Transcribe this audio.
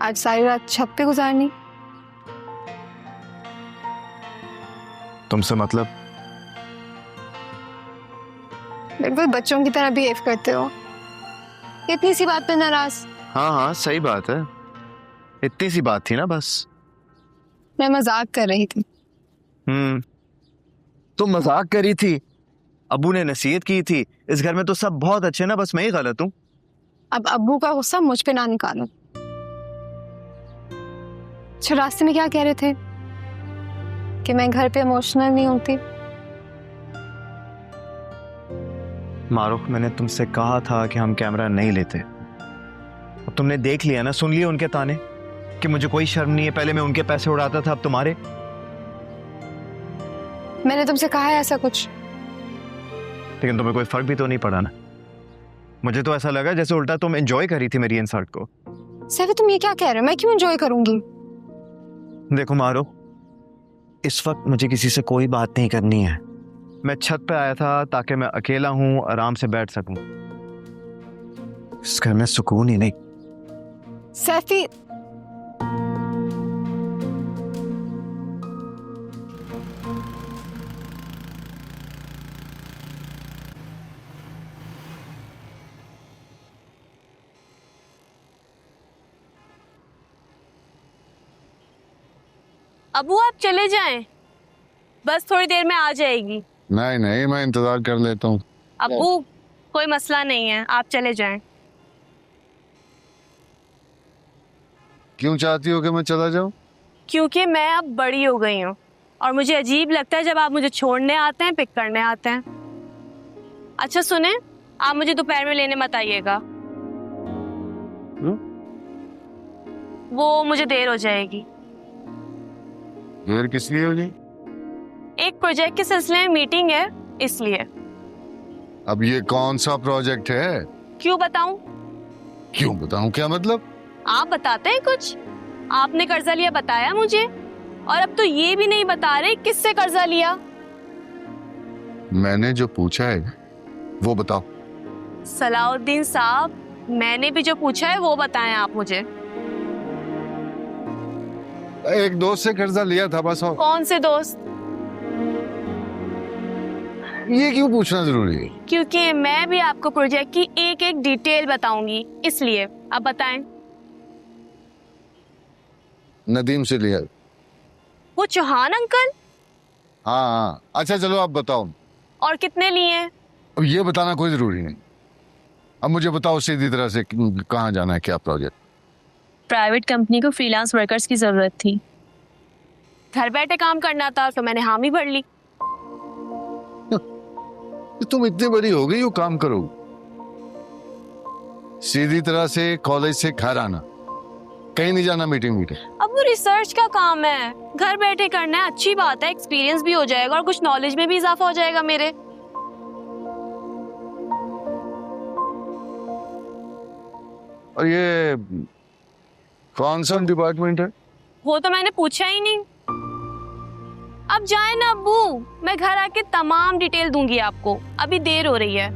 आज सारी रात छत पे गुजारनी। तुमसे मतलब? बिल्कुल बच्चों की तरह बिहेव करते हो, इतनी सी बात पे नाराज। हाँ हाँ सही बात है, इतनी सी बात थी ना बस। मैं मजाक कर रही थी। तुम मजाक करी थी, अबू ने नसीहत की थी, इस घर में तो सब बहुत अच्छे ना, बस मैं ही गलत हूँ। अब अब्बू का गुस्सा मुझ पे ना निकालो। अच्छा, रास्ते में क्या कह रहे थे कि मैं घर पे इमोशनल नहीं होती? मारूख, मैंने तुमसे कहा था कि हम कैमरा नहीं लेते। अब तुमने देख लिया ना, सुन लिए उनके ताने कि मुझे कोई शर्म नहीं है, पहले मैं उनके पैसे उड़ाता था अब तुम्हारे। मैंने तुमसे कहा है ऐसा कुछ? लेकिन तुम्हें कोई फर्क भी तो नहीं पड़ा ना। मुझे तो ऐसा लगा जैसे उल्टा तुम एंजॉय करी थी मेरी इंसल्ट को। सैफी, तुम ये क्या कह रहे हो? मैं क्यों एंजॉय करूंगी? देखो मारो, इस वक्त मुझे किसी से कोई बात नहीं करनी है। मैं छत पे आया था ताकि मैं अकेला हूं, आराम से बैठ सकूं। इस घर में सुकून ही नहीं। सैफी, अबू आप चले जाएं, बस थोड़ी देर में आ जाएगी। नहीं नहीं, मैं इंतजार कर लेता हूँ। अबू कोई मसला नहीं है, आप चले जाएं। क्यों चाहती हो कि मैं चला जाऊं? क्योंकि मैं अब बड़ी हो गई हूँ और मुझे अजीब लगता है जब आप मुझे छोड़ने आते हैं, पिक करने आते हैं। अच्छा सुने, आप मुझे दोपहर में लेने मत आइएगा। वो मुझे देर हो जाएगी। देर किस लिए होगी? एक प्रोजेक्ट के सिलसिले में मीटिंग है, इसलिए। अब ये कौन सा प्रोजेक्ट है? क्यों बताऊं? क्यों बताऊं, क्या मतलब? आप बताते हैं कुछ। आपने कर्जा लिया बताया मुझे, और अब तो ये भी नहीं बता रहे किससे कर्जा लिया। मैंने जो पूछा है वो बताओ। सलाउद्दीन साहब, मैंने भी जो पूछा है वो बताएं आप मुझे। एक दोस्त से कर्जा लिया था बस। और कौन से दोस्त? ये क्यों पूछना जरूरी है? क्योंकि मैं भी आपको प्रोजेक्ट की एक एक डिटेल बताऊंगी, इसलिए। अब बताएं। नदीम से लिया। वो चौहान अंकल? हाँ हाँ, अच्छा चलो आप बताओ। और कितने लिए हैं? अब ये बताना कोई जरूरी नहीं। अब मुझे बताओ सीधी तरह से कहाँ जाना है, क्या प्रोजेक्ट? प्राइवेट कंपनी को फ्रीलांस वर्कर्स की जरूरत थी, घर बैठे काम करना था, तो मैंने हामी भर ली। तुम इतनी बड़ी हो गई हो, काम करो। सीधी तरह से कॉलेज से घर आना, कहीं नहीं जाना मीटिंग। अब वो रिसर्च का काम है, घर बैठे करना है। अच्छी बात है, एक्सपीरियंस भी हो जाएगा और कुछ नॉलेज में भी इजाफा हो जाएगा मेरे। और ये कौन सा डिपार्टमेंट है? वो तो मैंने पूछा ही नहीं। अब जाए ना अब्बू, मैं घर आके तमाम डिटेल दूंगी आपको, अभी देर हो रही है।